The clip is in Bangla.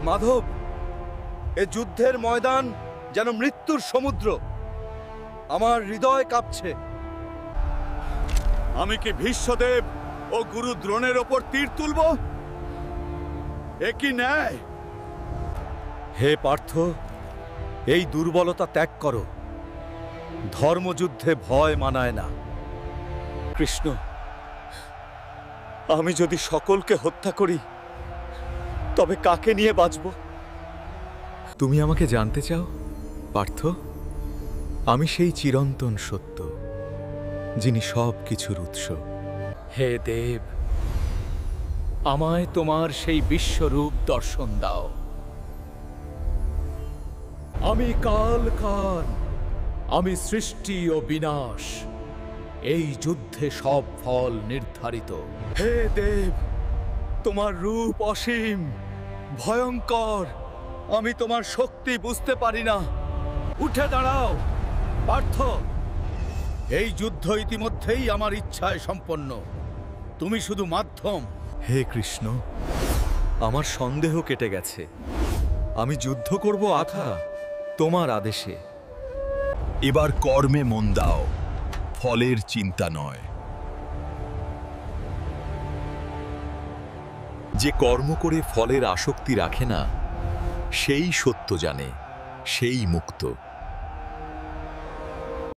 মাধব, এ যুদ্ধের ময়দান যেন মৃত্যুর সমুদ্র। আমার হৃদয় কাঁপছে। আমি কি ভীষ্মদেব ও গুরু দ্রোণের ওপর তীর তুলব? এ কি ন্যায়? হে পার্থ, এই দুর্বলতা ত্যাগ করো। ধর্মযুদ্ধে ভয় মানায় না। কৃষ্ণ, আমি যদি সকলকে হত্যা করি তবে কাকে নিয়ে বাঁচব? তুমি আমাকে জানতে চাও পার্থ? আমি সেই চিরন্তন সত্য, যিনি সব কিছুর উৎস। হে দেব, আমায় তোমার সেই বিশ্বরূপ দর্শন দাও। আমি কাল, আমি সৃষ্টি ও বিনাশ। এই যুদ্ধে সব ফল নির্ধারিত। হে দেব, তোমার রূপ অসীম, ভয়ঙ্কর। আমি তোমার শক্তি বুঝতে পারি না। উঠে দাঁড়াও পার্থ। এই যুদ্ধ ইতিমধ্যেই আমার ইচ্ছায় সম্পন্ন। তুমি শুধু মাধ্যম। হে কৃষ্ণ, আমার সন্দেহ কেটে গেছে। আমি যুদ্ধ করব আখা তোমার আদেশে। এবার কর্মে মন দাও, ফলের চিন্তা নয়। যে কর্ম করে ফলের আসক্তি রাখে না, সেই সত্য জানে, সেই মুক্ত।